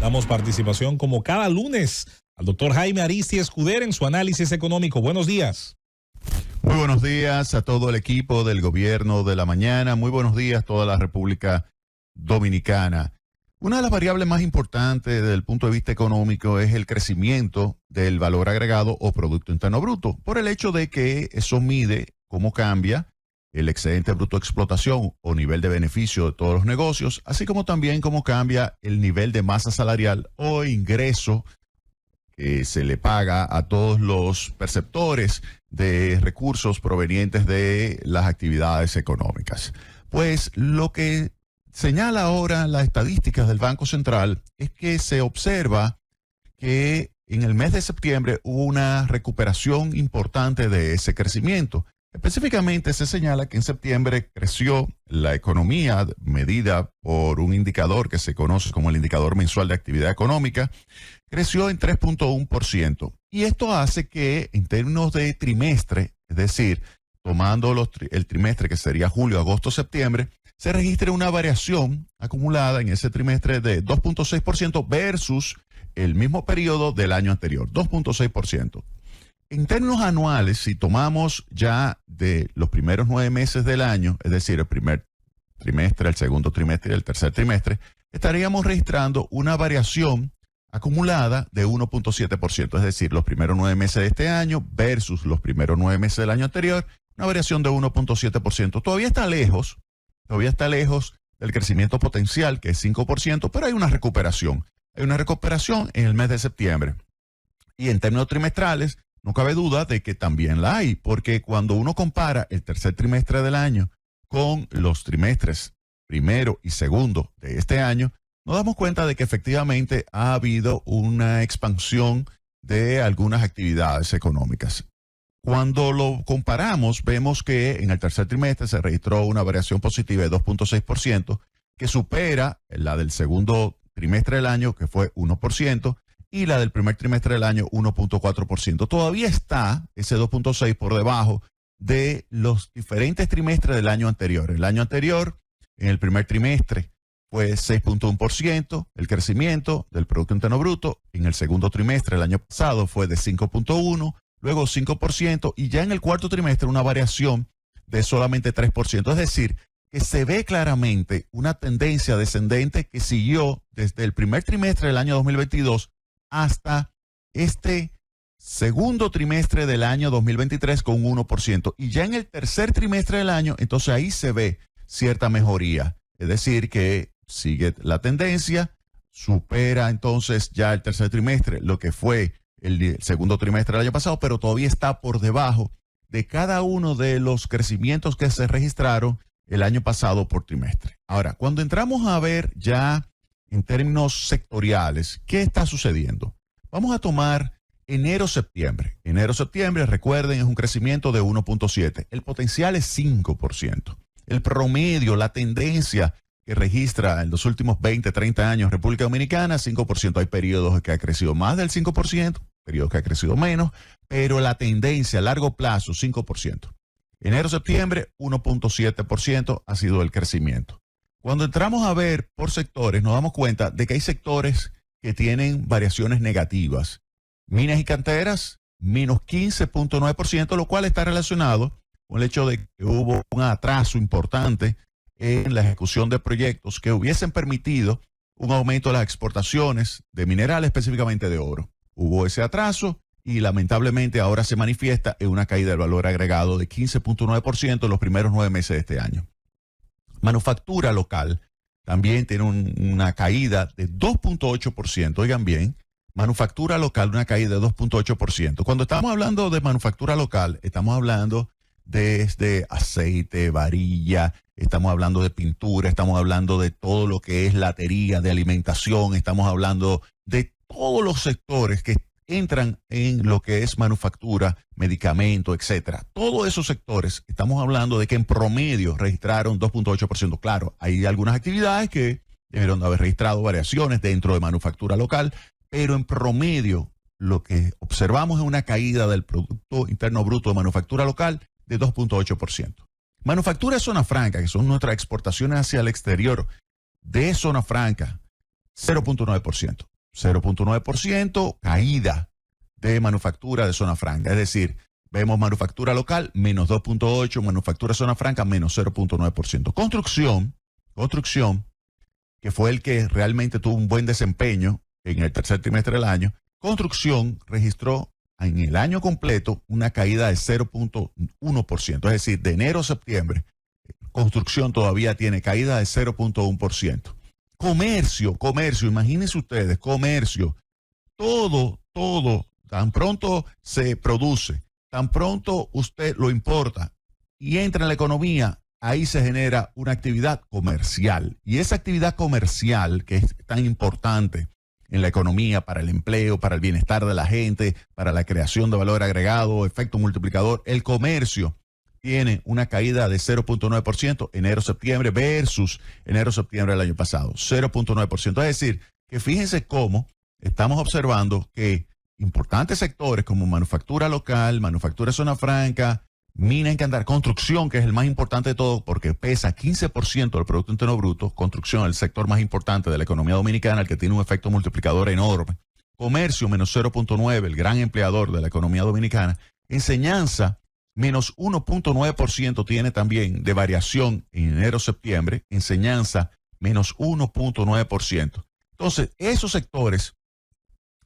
Damos participación como cada lunes al doctor Jaime Aristi Escudero en su análisis económico. Buenos días. Muy buenos días a todo el equipo del Gobierno de la Mañana. Muy buenos días a toda la República Dominicana. Una de las variables más importantes desde el punto de vista económico es el crecimiento del valor agregado o Producto Interno Bruto, por el hecho de que eso mide cómo cambia el excedente bruto de explotación o nivel de beneficio de todos los negocios, así como también cómo cambia el nivel de masa salarial o ingreso que se le paga a todos los perceptores de recursos provenientes de las actividades económicas. Pues lo que señala ahora las estadísticas del Banco Central es que se observa que en el mes de septiembre hubo una recuperación importante de ese crecimiento. Específicamente se señala que en septiembre creció la economía medida por un indicador que se conoce como el indicador mensual de actividad económica, creció en 3.1%. Y esto hace que en términos de trimestre, es decir, tomando el trimestre que sería julio, agosto, septiembre, se registre una variación acumulada en ese trimestre de 2.6% versus el mismo periodo del año anterior, 2.6%. En términos anuales, si tomamos ya de los primeros 9 meses del año, es decir, el primer trimestre, el segundo trimestre y el tercer trimestre, estaríamos registrando una variación acumulada de 1.7%, es decir, los primeros 9 meses de este año versus los primeros 9 meses del año anterior, una variación de 1.7%. Todavía está lejos del crecimiento potencial, que es 5%, pero hay una recuperación. Hay una recuperación en el mes de septiembre. Y en términos trimestrales, no cabe duda de que también la hay, porque cuando uno compara el tercer trimestre del año con los trimestres primero y segundo de este año, nos damos cuenta de que efectivamente ha habido una expansión de algunas actividades económicas. Cuando lo comparamos, vemos que en el tercer trimestre se registró una variación positiva de 2.6%, que supera la del segundo trimestre del año, que fue 1%, y la del primer trimestre del año, 1.4%. Todavía está ese 2.6 por debajo de los diferentes trimestres del año anterior. El año anterior, en el primer trimestre, fue 6.1% el crecimiento del Producto Interno Bruto. En el segundo trimestre, el año pasado, fue de 5.1%, luego 5%, y ya en el cuarto trimestre una variación de solamente 3%. Es decir, que se ve claramente una tendencia descendente que siguió desde el primer trimestre del año 2022 hasta este segundo trimestre del año 2023 con 1%. Y ya en el tercer trimestre del año, entonces ahí se ve cierta mejoría. Es decir, que sigue la tendencia, supera entonces ya el tercer trimestre lo que fue el segundo trimestre del año pasado, pero todavía está por debajo de cada uno de los crecimientos que se registraron el año pasado por trimestre. Ahora, cuando entramos a ver ya en términos sectoriales, ¿qué está sucediendo? Vamos a tomar enero-septiembre. Enero-septiembre, recuerden, es un crecimiento de 1.7%. El potencial es 5%. El promedio, la tendencia que registra en los últimos 20, 30 años República Dominicana, 5%. Hay periodos que ha crecido más del 5%, periodos que ha crecido menos, pero la tendencia a largo plazo, 5%. Enero-septiembre, 1.7% ha sido el crecimiento. Cuando entramos a ver por sectores, nos damos cuenta de que hay sectores que tienen variaciones negativas. Minas y canteras, menos 15.9%, lo cual está relacionado con el hecho de que hubo un atraso importante en la ejecución de proyectos que hubiesen permitido un aumento de las exportaciones de minerales, específicamente de oro. Hubo ese atraso y lamentablemente ahora se manifiesta en una caída del valor agregado de 15.9% en los primeros 9 meses de este año. Manufactura local también tiene una caída de 2.8%. Oigan bien, manufactura local, una caída de 2.8%. Cuando estamos hablando de manufactura local, estamos hablando desde aceite, varilla, estamos hablando de pintura, estamos hablando de todo lo que es latería, de alimentación, estamos hablando de todos los sectores que entran en lo que es manufactura, medicamento, etcétera. Todos esos sectores, estamos hablando de que en promedio registraron 2.8%. Claro, hay algunas actividades que debieron haber registrado variaciones dentro de manufactura local, pero en promedio lo que observamos es una caída del Producto Interno Bruto de manufactura local de 2.8%. Manufactura de zona franca, que son nuestras exportaciones hacia el exterior de zona franca, 0.9%. 0.9%, caída de manufactura de zona franca. Es decir, vemos manufactura local menos 2.8%, manufactura de zona franca menos 0.9%. Construcción, que fue el que realmente tuvo un buen desempeño en el tercer trimestre del año, construcción registró en el año completo una caída de 0.1%. Es decir, de enero a septiembre, construcción todavía tiene caída de 0.1%. Comercio, imagínense ustedes, comercio, todo, tan pronto se produce, tan pronto usted lo importa y entra en la economía, ahí se genera una actividad comercial. Y esa actividad comercial, que es tan importante en la economía, para el empleo, para el bienestar de la gente, para la creación de valor agregado, efecto multiplicador, el comercio tiene una caída de 0.9% enero-septiembre versus enero-septiembre del año pasado, 0.9%. Es decir, que fíjense cómo estamos observando que importantes sectores como manufactura local, manufactura de zona franca, mina en Candar, construcción, que es el más importante de todo porque pesa 15% del Producto Interno Bruto, construcción, el sector más importante de la economía dominicana, el que tiene un efecto multiplicador enorme, comercio menos 0.9%, el gran empleador de la economía dominicana, enseñanza menos 1.9% tiene también de variación en enero-septiembre, enseñanza menos 1.9%. Entonces, esos sectores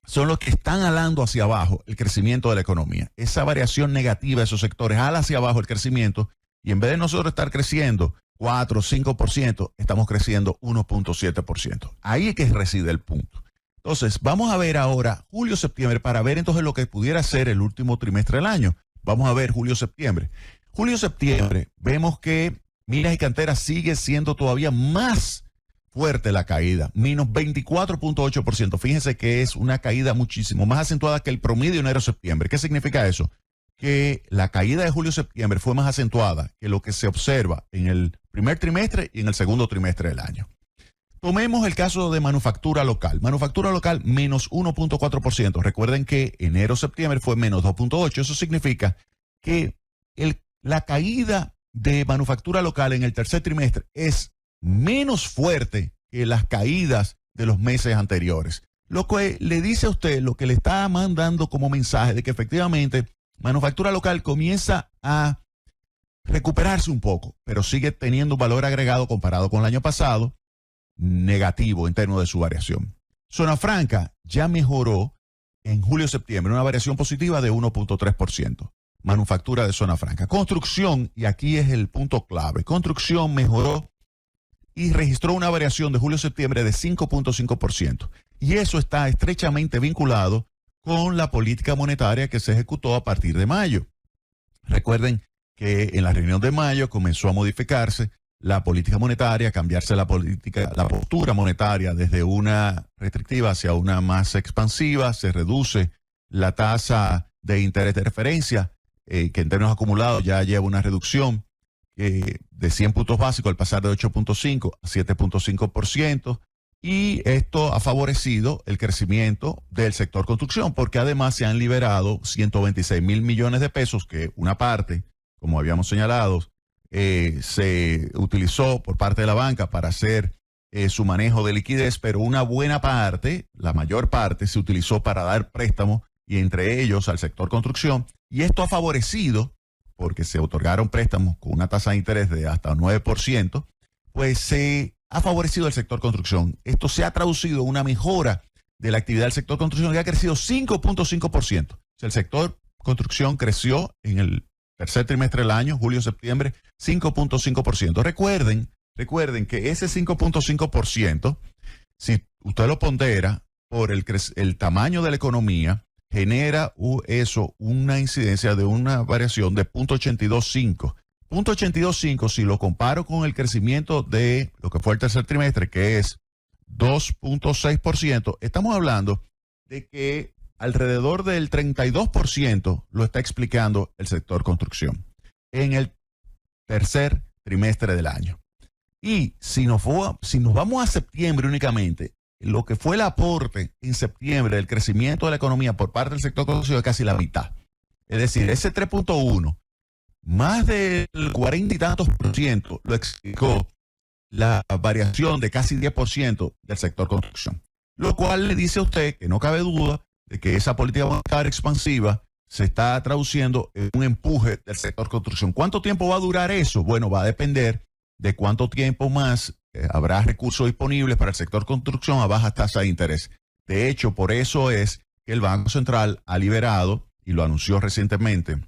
son los que están alando hacia abajo el crecimiento de la economía. Esa variación negativa de esos sectores ala hacia abajo el crecimiento y en vez de nosotros estar creciendo 4 o 5%, estamos creciendo 1.7%. Ahí es que reside el punto. Entonces, vamos a ver ahora julio-septiembre para ver entonces lo que pudiera ser el último trimestre del año. Vamos a ver julio-septiembre. Julio-septiembre vemos que minas y canteras sigue siendo todavía más fuerte la caída, menos 24.8%. Fíjense que es una caída muchísimo más acentuada que el promedio enero-septiembre. ¿Qué significa eso? Que la caída de julio-septiembre fue más acentuada que lo que se observa en el primer trimestre y en el segundo trimestre del año. Tomemos el caso de manufactura local. Manufactura local menos 1.4%. Recuerden que enero-septiembre fue menos 2.8%. Eso significa que la caída de manufactura local en el tercer trimestre es menos fuerte que las caídas de los meses anteriores. Lo que le dice a usted, lo que le está mandando como mensaje de que efectivamente manufactura local comienza a recuperarse un poco, pero sigue teniendo un valor agregado comparado con el año pasado, negativo en términos de su variación. Zona franca ya mejoró en julio-septiembre, una variación positiva de 1.3%. Manufactura de zona franca. Construcción, y aquí es el punto clave, construcción mejoró y registró una variación de julio-septiembre de 5.5%. Y eso está estrechamente vinculado con la política monetaria que se ejecutó a partir de mayo. Recuerden que en la reunión de mayo comenzó a modificarse la política monetaria, cambiarse la postura monetaria desde una restrictiva hacia una más expansiva, se reduce la tasa de interés de referencia, que en términos acumulados ya lleva una reducción de 100 puntos básicos al pasar de 8.5 a 7.5%, y esto ha favorecido el crecimiento del sector construcción, porque además se han liberado 126 mil millones de pesos, que una parte, como habíamos señalado, se utilizó por parte de la banca para hacer su manejo de liquidez, pero una buena parte, la mayor parte, se utilizó para dar préstamos, y entre ellos al sector construcción, y esto ha favorecido, porque se otorgaron préstamos con una tasa de interés de hasta 9%, pues se ha favorecido el sector construcción. Esto se ha traducido en una mejora de la actividad del sector construcción, que ha crecido 5.5%. O sea, el sector construcción creció en el tercer trimestre del año, julio-septiembre, 5.5%. Recuerden que ese 5.5%, si usted lo pondera por el tamaño de la economía, genera eso una incidencia de una variación de 0.825. 0.825, si lo comparo con el crecimiento de lo que fue el tercer trimestre, que es 2.6%, estamos hablando de que alrededor del 32% lo está explicando el sector construcción en el tercer trimestre del año. Y si nos vamos a septiembre únicamente, lo que fue el aporte en septiembre del crecimiento de la economía por parte del sector construcción es casi la mitad. Es decir, ese 3.1, más del 40 y tantos % lo explicó la variación de casi 10% del sector construcción. lo cual le dice a usted que no cabe duda de que esa política monetaria expansiva se está traduciendo en un empuje del sector construcción. ¿Cuánto tiempo va a durar eso? Bueno, va a depender de cuánto tiempo más habrá recursos disponibles para el sector construcción a baja tasa de interés. De hecho, por eso es que el Banco Central ha liberado, y lo anunció recientemente,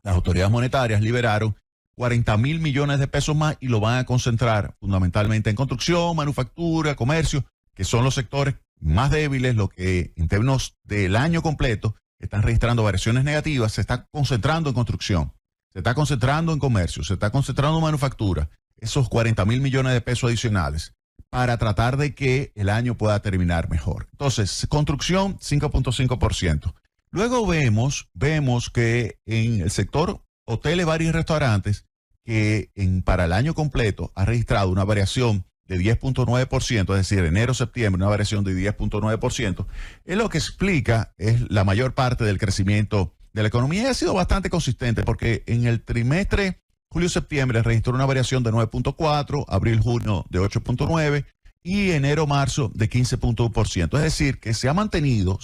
las autoridades monetarias liberaron 40.000 millones de pesos más y lo van a concentrar fundamentalmente en construcción, manufactura, comercio, que son los sectores más débiles, lo que en términos del año completo están registrando variaciones negativas. Se está concentrando en construcción, se está concentrando en comercio, se está concentrando en manufactura, esos 40.000 millones de pesos adicionales para tratar de que el año pueda terminar mejor. Entonces, construcción 5.5%. Luego vemos que en el sector hoteles, bares y restaurantes, que para el año completo ha registrado una variación de 10.9%, es decir, enero-septiembre, una variación de 10.9%, es lo que explica es la mayor parte del crecimiento de la economía y ha sido bastante consistente porque en el trimestre julio-septiembre registró una variación de 9.4%, abril-junio de 8.9% y enero-marzo de 15.1%. Es decir, que se ha mantenido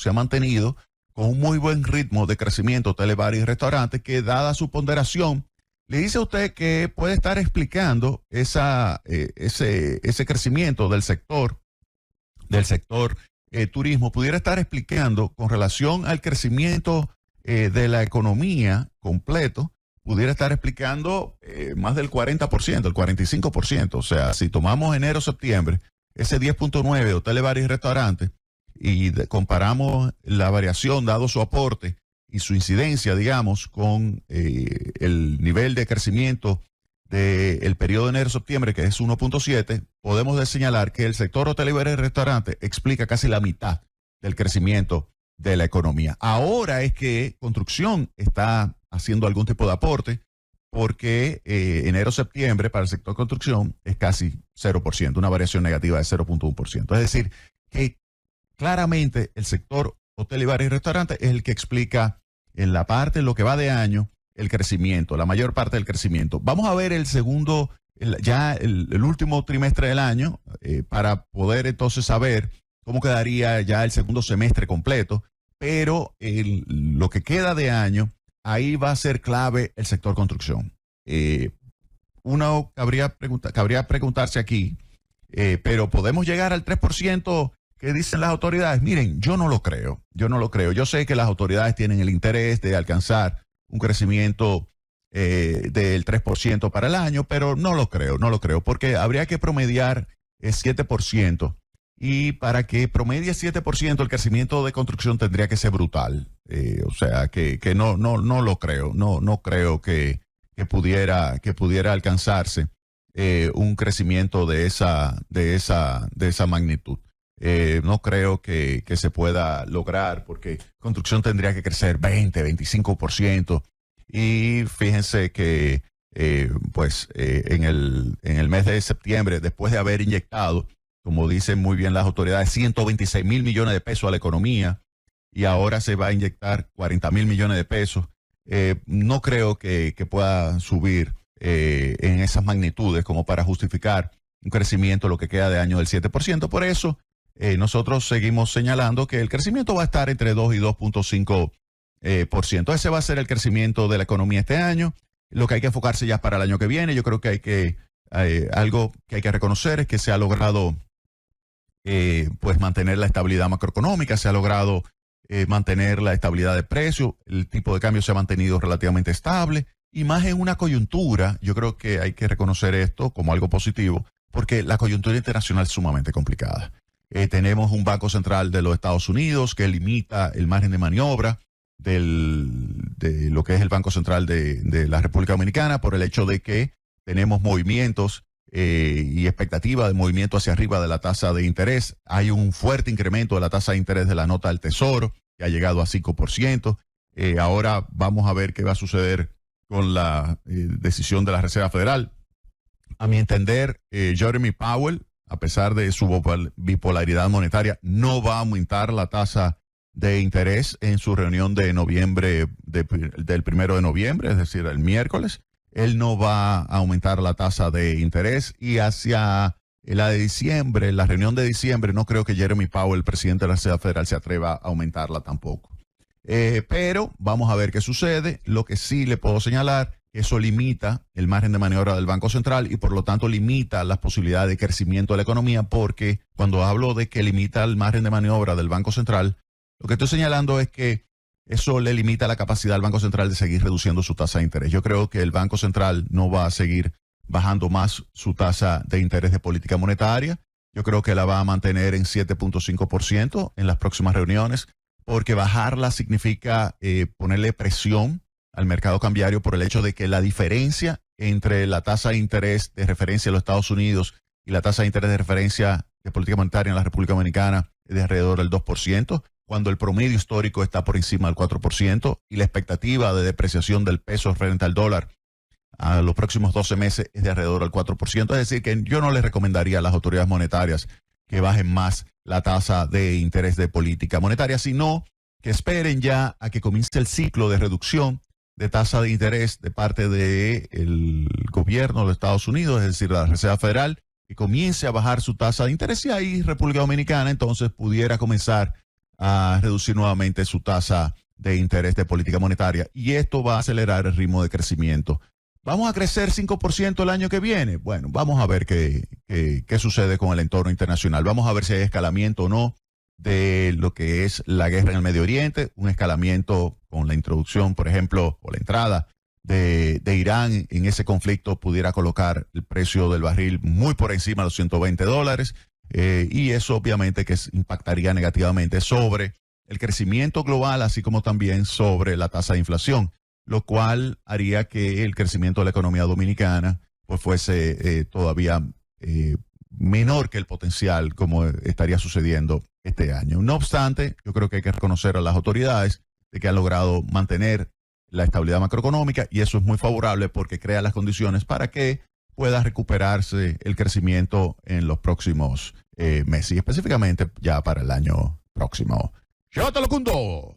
con un muy buen ritmo de crecimiento hoteles, bares y restaurantes que dada su ponderación, le dice a usted que puede estar explicando ese crecimiento del sector turismo, pudiera estar explicando con relación al crecimiento de la economía completo, pudiera estar explicando más del 40%, el 45%. O sea, si tomamos enero-septiembre, ese 10.9 de hoteles, bares y restaurantes, y comparamos la variación dado su aporte y su incidencia, digamos, con el nivel de crecimiento del periodo de enero-septiembre, que es 1.7, podemos señalar que el sector hotel, bares y restaurante explica casi la mitad del crecimiento de la economía. Ahora es que construcción está haciendo algún tipo de aporte, porque enero-septiembre para el sector construcción es casi 0%, una variación negativa de 0.1%. Es decir, que claramente el sector hotel, bares y restaurantes es el que explica en la parte, en lo que va de año, el crecimiento, la mayor parte del crecimiento. Vamos a ver el segundo, el último trimestre del año, para poder entonces saber cómo quedaría ya el segundo semestre completo, pero lo que queda de año, ahí va a ser clave el sector construcción. Uno cabría preguntarse aquí, pero ¿podemos llegar al 3%? ¿Qué dicen las autoridades? Miren, yo no lo creo. Yo sé que las autoridades tienen el interés de alcanzar un crecimiento del 3% para el año, pero no lo creo, porque habría que promediar 7%. Y para que promedie 7%, el crecimiento de construcción tendría que ser brutal. O sea, que no lo creo. No creo que pudiera alcanzarse un crecimiento de esa magnitud. No creo que se pueda lograr porque construcción tendría que crecer 25%. Y fíjense que en el mes de septiembre, después de haber inyectado, como dicen muy bien las autoridades, 126.000 millones de pesos a la economía y ahora se va a inyectar 40.000 millones de pesos, no creo que pueda subir en esas magnitudes como para justificar un crecimiento lo que queda de año del 7%. Por eso nosotros seguimos señalando que el crecimiento va a estar entre 2 y 2.5%. Ese va a ser el crecimiento de la economía este año. Lo que hay que enfocarse ya para el año que viene, yo creo que algo que hay que reconocer es que se ha logrado mantener la estabilidad macroeconómica, se ha logrado mantener la estabilidad de precios, el tipo de cambio se ha mantenido relativamente estable y más en una coyuntura, yo creo que hay que reconocer esto como algo positivo, porque la coyuntura internacional es sumamente complicada. Tenemos un Banco Central de los Estados Unidos que limita el margen de maniobra de lo que es el Banco Central de la República Dominicana por el hecho de que tenemos movimientos y expectativa de movimiento hacia arriba de la tasa de interés. Hay un fuerte incremento de la tasa de interés de la nota del Tesoro, que ha llegado a 5%. Ahora vamos a ver qué va a suceder con la decisión de la Reserva Federal. A mi entender, Jeremy Powell, a pesar de su bipolaridad monetaria, no va a aumentar la tasa de interés en su reunión de noviembre, del 1 de noviembre, es decir, el miércoles. Él no va a aumentar la tasa de interés y hacia La de diciembre, la reunión de diciembre, no creo que Jeremy Powell, el presidente de la Reserva Federal, se atreva a aumentarla tampoco. Pero vamos a ver qué sucede. Lo que sí le puedo señalar, eso limita el margen de maniobra del Banco Central y por lo tanto limita las posibilidades de crecimiento de la economía, porque cuando hablo de que limita el margen de maniobra del Banco Central, lo que estoy señalando es que eso le limita la capacidad del Banco Central de seguir reduciendo su tasa de interés. Yo creo que el Banco Central no va a seguir bajando más su tasa de interés de política monetaria. Yo creo que la va a mantener en 7.5% en las próximas reuniones, porque bajarla significa ponerle presión al mercado cambiario por el hecho de que la diferencia entre la tasa de interés de referencia de los Estados Unidos y la tasa de interés de referencia de política monetaria en la República Dominicana es de alrededor del 2%, cuando el promedio histórico está por encima del 4% y la expectativa de depreciación del peso frente al dólar a los próximos 12 meses es de alrededor del 4%. Es decir, que yo no les recomendaría a las autoridades monetarias que bajen más la tasa de interés de política monetaria, sino que esperen ya a que comience el ciclo de reducción de tasa de interés de parte del gobierno de Estados Unidos, es decir, la Reserva Federal, que comience a bajar su tasa de interés y ahí República Dominicana entonces pudiera comenzar a reducir nuevamente su tasa de interés de política monetaria. Y esto va a acelerar el ritmo de crecimiento. ¿Vamos a crecer 5% el año que viene? Bueno, vamos a ver qué sucede con el entorno internacional. Vamos a ver si hay escalamiento o no de lo que es la guerra en el Medio Oriente, un escalamiento con la introducción, por ejemplo, o la entrada de Irán en ese conflicto pudiera colocar el precio del barril muy por encima de los $120, y eso obviamente que impactaría negativamente sobre el crecimiento global, así como también sobre la tasa de inflación, lo cual haría que el crecimiento de la economía dominicana pues fuese todavía menor que el potencial como estaría sucediendo este año. No obstante, yo creo que hay que reconocer a las autoridades de que han logrado mantener la estabilidad macroeconómica y eso es muy favorable porque crea las condiciones para que pueda recuperarse el crecimiento en los próximos meses y específicamente ya para el año próximo. ¡Llévatelo, Cundo!